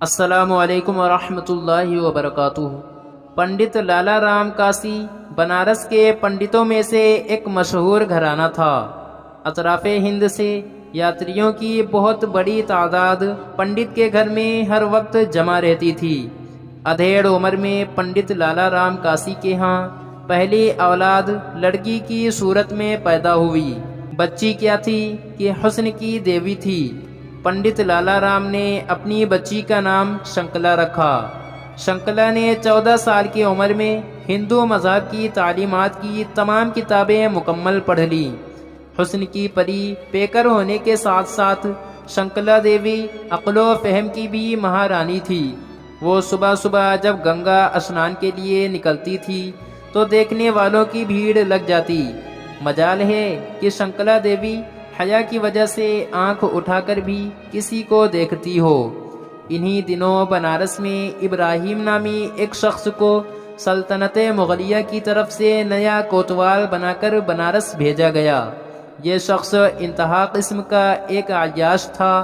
السلام علیکم ورحمۃ اللہ وبرکاتہ۔ پنڈت لالا رام کاسی بنارس کے پنڈتوں میں سے ایک مشہور گھرانہ تھا۔ اطراف ہند سے یاتریوں کی بہت بڑی تعداد پنڈت کے گھر میں ہر وقت جمع رہتی تھی۔ ادھیڑ عمر میں پنڈت لالا رام کاسی کے ہاں پہلی اولاد لڑکی کی صورت میں پیدا ہوئی۔ بچی کیا تھی کہ حسن کی دیوی تھی۔ پنڈت لالا رام نے اپنی بچی کا نام شنکلا رکھا۔ شنکلا نے 14 سال کی عمر میں ہندو مذہب کی تعلیمات کی تمام کتابیں مکمل پڑھ لیں۔ حسن کی پری پیکر ہونے کے ساتھ ساتھ شنکلا دیوی عقل و فہم کی بھی مہارانی تھی۔ وہ صبح صبح جب گنگا اسنان کے لیے نکلتی تھی تو دیکھنے والوں کی بھیڑ لگ جاتی۔ مجال ہے کہ شنکلا دیوی حیا کی وجہ سے آنکھ اٹھا کر بھی کسی کو دیکھتی ہو۔ انہی دنوں بنارس میں ابراہیم نامی ایک شخص کو سلطنت مغلیہ کی طرف سے نیا کوتوال بنا کر بنارس بھیجا گیا۔ یہ شخص انتہا قسم کا ایک عیاش تھا۔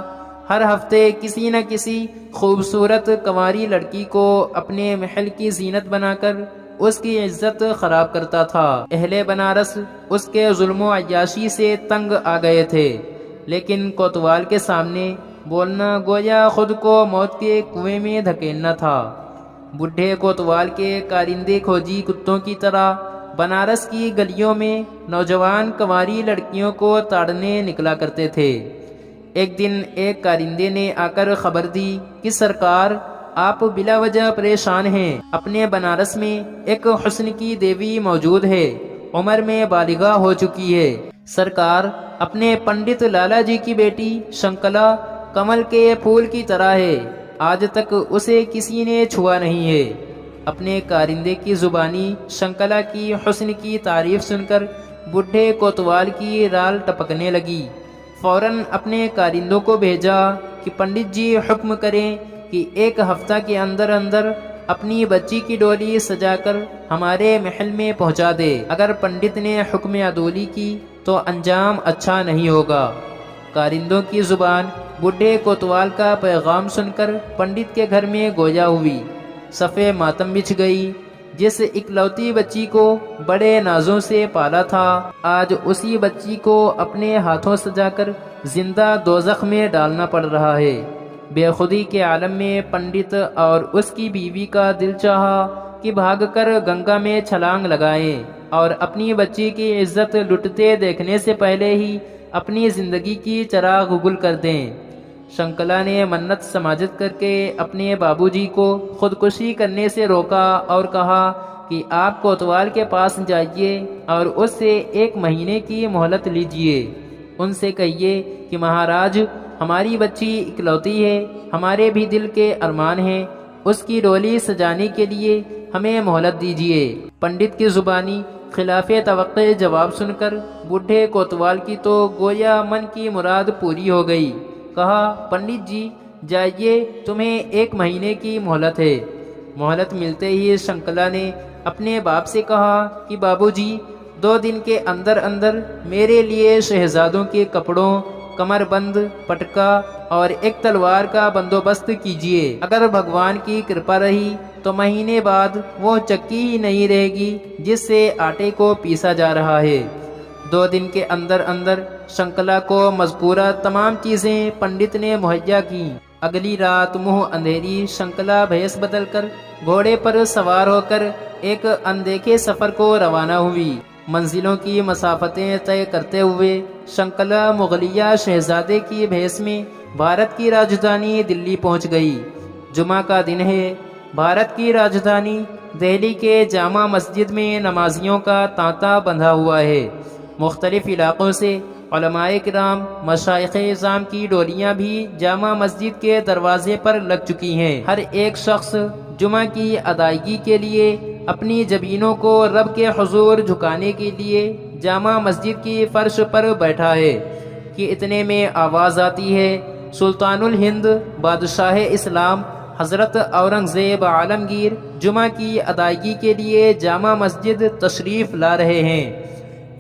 ہر ہفتے کسی نہ کسی خوبصورت کنواری لڑکی کو اپنے محل کی زینت بنا کر اس کی عزت خراب کرتا تھا۔ اہل بنارس اس کے ظلم و عیاشی سے تنگ آ گئے تھے، لیکن کوتوال کے سامنے بولنا گویا خود کو موت کے کنویں میں دھکیلنا تھا۔ بڈھے کوتوال کے کارندے کھوجی کتوں کی طرح بنارس کی گلیوں میں نوجوان کنواری لڑکیوں کو تاڑنے نکلا کرتے تھے۔ ایک دن ایک کارندے نے آ کر خبر دی کہ سرکار، آپ بلا وجہ پریشان ہیں۔ اپنے بنارس میں ایک حسن کی دیوی موجود ہے، عمر میں بالغہ ہو چکی ہے۔ سرکار، اپنے پنڈت لالا جی کی بیٹی شنکلا کمل کے پھول کی طرح ہے، آج تک اسے کسی نے چھوا نہیں ہے۔ اپنے کارندے کی زبانی شنکلا کی حسن کی تعریف سن کر بڈھے کوتوال کی رال ٹپکنے لگی۔ فوراً اپنے کارندوں کو بھیجا کہ پنڈت جی حکم کریں کہ ایک ہفتہ کے اندر اندر اپنی بچی کی ڈولی سجا کر ہمارے محل میں پہنچا دے۔ اگر پنڈت نے حکم عدولی کی تو انجام اچھا نہیں ہوگا۔ کارندوں کی زبان بڈھے کوتوال کا پیغام سن کر پنڈت کے گھر میں گویا ہوئی۔ صفے ماتم بچھ گئی۔ جس اکلوتی بچی کو بڑے نازوں سے پالا تھا، آج اسی بچی کو اپنے ہاتھوں سجا کر زندہ دوزخ میں ڈالنا پڑ رہا ہے۔ بے خودی کے عالم میں پنڈت اور اس کی بیوی کا دل چاہا کہ بھاگ کر گنگا میں چھلانگ لگائیں اور اپنی بچی کی عزت لٹتے دیکھنے سے پہلے ہی اپنی زندگی کی چراغ گل کر دیں۔ شنکلا نے منت سماجت کر کے اپنے بابو جی کو خودکشی کرنے سے روکا اور کہا کہ آپ کوتوال کے پاس جائیے اور اس سے 1 مہینے کی مہلت لیجیے۔ ان سے کہیے کہ مہاراج، ہماری بچی اکلوتی ہے، ہمارے بھی دل کے ارمان ہیں، اس کی ڈولی سجانے کے لیے ہمیں مہلت دیجیے۔ پنڈت کی زبانی خلاف توقع جواب سن کر بڈھے کوتوال کی تو گویا من کی مراد پوری ہو گئی۔ کہا، پنڈت جی جائیے، تمہیں 1 مہینے کی مہلت ہے۔ مہلت ملتے ہی شنکلا نے اپنے باپ سے کہا کہ بابو جی، 2 دن کے اندر اندر میرے لیے شہزادوں کے کپڑوں، کمر بند، پٹکا اور ایک تلوار کا بندوبست کیجیے۔ اگر بھگوان کی کرپا رہی تو مہینے بعد وہ چکی ہی نہیں رہے گی جس سے آٹے کو پیسا جا رہا ہے۔ 2 دن کے اندر اندر شنکلا کو مذکورہ تمام چیزیں پنڈت نے مہیا کی۔ اگلی رات منہ اندھیری شنکلا بھیس بدل کر گھوڑے پر سوار ہو کر ایک اندیکھے سفر کو روانہ ہوئی۔ منزلوں کی مسافتیں طے کرتے ہوئے شنکلا مغلیہ شہزادے کی بھیس میں بھارت کی راجدھانی دلی پہنچ گئی۔ جمعہ کا دن ہے۔ بھارت کی راجدھانی دہلی کے جامع مسجد میں نمازیوں کا تانتا بندھا ہوا ہے۔ مختلف علاقوں سے علماء کرام، مشائخ اعظام کی ڈولیاں بھی جامع مسجد کے دروازے پر لگ چکی ہیں۔ ہر ایک شخص جمعہ کی ادائیگی کے لیے اپنی جبینوں کو رب کے حضور جھکانے کے لیے جامع مسجد کی فرش پر بیٹھا ہے کہ اتنے میں آواز آتی ہے، سلطان الہند بادشاہ اسلام حضرت اورنگزیب عالمگیر جمعہ کی ادائیگی کے لیے جامع مسجد تشریف لا رہے ہیں۔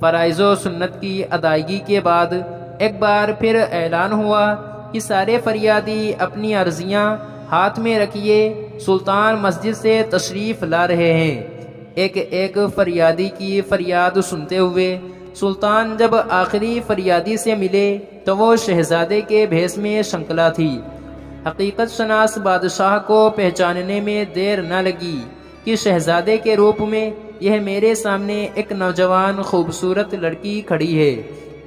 فرائض و سنت کی ادائیگی کے بعد ایک بار پھر اعلان ہوا کہ سارے فریادی اپنی عرضیاں ہاتھ میں رکھیے، سلطان مسجد سے تشریف لا رہے ہیں۔ ایک ایک فریادی کی فریاد سنتے ہوئے سلطان جب آخری فریادی سے ملے تو وہ شہزادے کے بھیس میں شنکلا تھی۔ حقیقت شناس بادشاہ کو پہچاننے میں دیر نہ لگی کہ شہزادے کے روپ میں یہ میرے سامنے ایک نوجوان خوبصورت لڑکی کھڑی ہے۔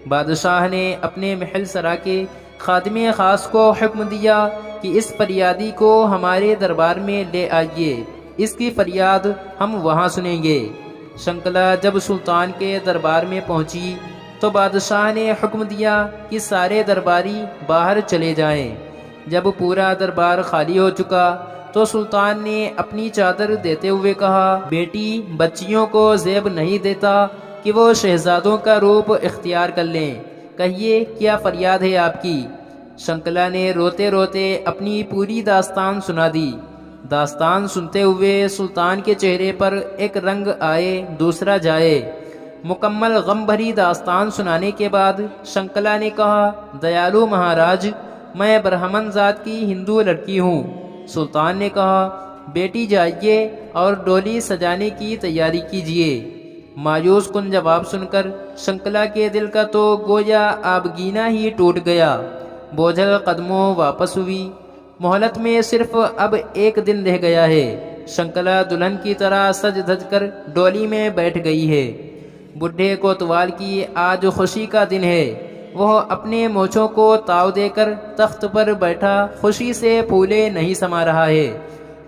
بادشاہ نے اپنے محل سرا کے خادم خاص کو حکم دیا کہ اس فریادی کو ہمارے دربار میں لے آئیے، اس کی فریاد ہم وہاں سنیں گے۔ شنکلا جب سلطان کے دربار میں پہنچی تو بادشاہ نے حکم دیا کہ سارے درباری باہر چلے جائیں۔ جب پورا دربار خالی ہو چکا تو سلطان نے اپنی چادر دیتے ہوئے کہا، بیٹی، بچیوں کو زیب نہیں دیتا کہ وہ شہزادوں کا روپ اختیار کر لیں، کہیے کیا فریاد ہے آپ کی؟ شنکلا نے روتے روتے اپنی پوری داستان سنا دی۔ داستان سنتے ہوئے سلطان کے چہرے پر ایک رنگ آئے دوسرا جائے۔ مکمل غم بھری داستان سنانے کے بعد شنکلا نے کہا، دیالو مہاراج، میں برہمن ذات کی ہندو لڑکی ہوں۔ سلطان نے کہا، بیٹی جائیے اور ڈولی سجانے کی تیاری کیجیے۔ مایوس کن جواب سن کر شنکلا کے دل کا تو گویا آبگینہ ہی ٹوٹ گیا۔ بوجھل قدموں واپس ہوئی۔ مہلت میں صرف اب ایک دن رہ گیا ہے۔ شنکلا دلہن کی طرح سج دھج کر ڈولی میں بیٹھ گئی ہے۔ بڈھے کوتوال کی آج خوشی کا دن ہے۔ وہ اپنے مونچھوں کو تاؤ دے کر تخت پر بیٹھا خوشی سے پھولے نہیں سما رہا ہے۔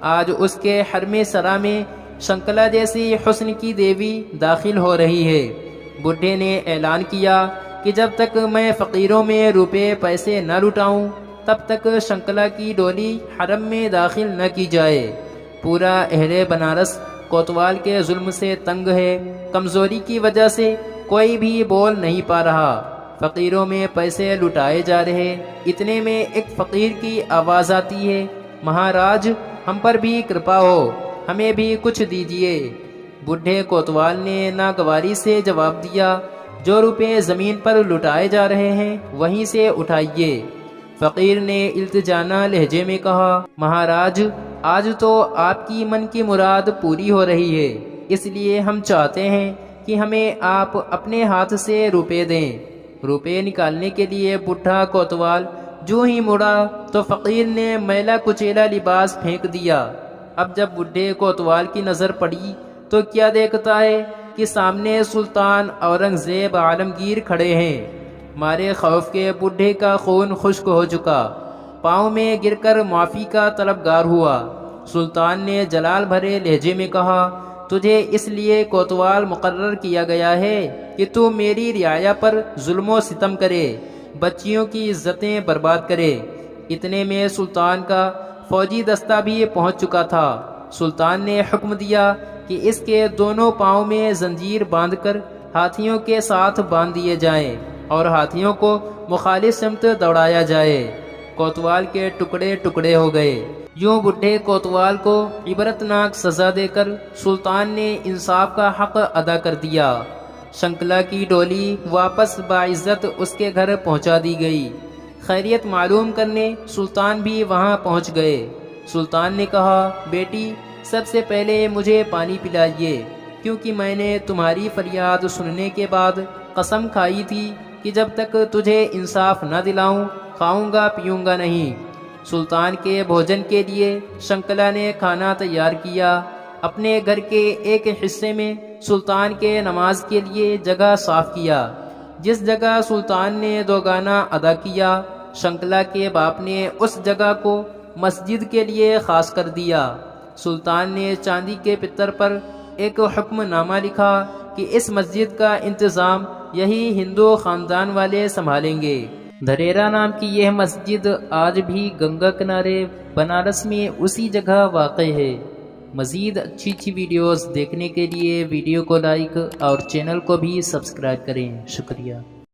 آج اس کے حرم سرا میں شنکلا جیسی حسن کی دیوی داخل ہو رہی ہے۔ بڈھے نے اعلان کیا کہ جب تک میں فقیروں میں روپے پیسے نہ لٹاؤں تب تک شنکلا کی ڈولی حرم میں داخل نہ کی جائے۔ پورا اہل بنارس کوتوال کے ظلم سے تنگ ہے۔ کمزوری کی وجہ سے کوئی بھی بول نہیں پا رہا۔ فقیروں میں پیسے لٹائے جا رہے۔ اتنے میں ایک فقیر کی آواز آتی ہے، مہاراج، ہم پر بھی کرپا ہو، ہمیں بھی کچھ دیجیے۔ بڈھے کوتوال نے ناگواری سے جواب دیا، جو روپے زمین پر لٹائے جا رہے ہیں وہیں سے اٹھائیے۔ فقیر نے التجانہ لہجے میں کہا، مہاراج، آج تو آپ کی من کی مراد پوری ہو رہی ہے، اس لیے ہم چاہتے ہیں کہ ہمیں آپ اپنے ہاتھ سے روپے دیں۔ روپے نکالنے کے لیے بڈھا کوتوال جو ہی مڑا تو فقیر نے میلا کچیلا لباس پھینک دیا۔ اب جب بڈھے کوتوال کی نظر پڑی تو کیا دیکھتا ہے کہ سامنے سلطان اورنگزیب عالمگیر کھڑے ہیں۔ مارے خوف کے بڈھے کا خون خشک ہو چکا، پاؤں میں گر کر معافی کا طلبگار ہوا۔ سلطان نے جلال بھرے لہجے میں کہا، تجھے اس لیے کوتوال مقرر کیا گیا ہے کہ تو میری رعایا پر ظلم و ستم کرے، بچیوں کی عزتیں برباد کرے۔ اتنے میں سلطان کا فوجی دستہ بھی پہنچ چکا تھا۔ سلطان نے حکم دیا کہ اس کے دونوں پاؤں میں زنجیر باندھ کر ہاتھیوں کے ساتھ باندھ دیے جائیں اور ہاتھیوں کو مخالف سمت دوڑایا جائے۔ کوتوال کے ٹکڑے ٹکڑے ہو گئے۔ یوں بڈھے کوتوال کو عبرتناک سزا دے کر سلطان نے انصاف کا حق ادا کر دیا۔ شنکلا کی ڈولی واپس باعزت اس کے گھر پہنچا دی گئی۔ خیریت معلوم کرنے سلطان بھی وہاں پہنچ گئے۔ سلطان نے کہا، بیٹی، سب سے پہلے مجھے پانی پلائیے، کیونکہ میں نے تمہاری فریاد سننے کے بعد قسم کھائی تھی کہ جب تک تجھے انصاف نہ دلاؤں کھاؤں گا پیوں گا نہیں۔ سلطان کے بھوجن کے لیے شنکلا نے کھانا تیار کیا۔ اپنے گھر کے ایک حصے میں سلطان کے نماز کے لیے جگہ صاف کیا۔ جس جگہ سلطان نے دوگانہ ادا کیا، شنکلا کے باپ نے اس جگہ کو مسجد کے لیے خاص کر دیا۔ سلطان نے چاندی کے پتر پر ایک حکم نامہ لکھا کہ اس مسجد کا انتظام یہی ہندو خاندان والے سنبھالیں گے۔ دھریرا نام کی یہ مسجد آج بھی گنگا کنارے بنارس میں اسی جگہ واقع ہے۔ مزید اچھی ویڈیوز دیکھنے کے لیے ویڈیو کو لائک اور چینل کو بھی سبسکرائب کریں۔ شکریہ۔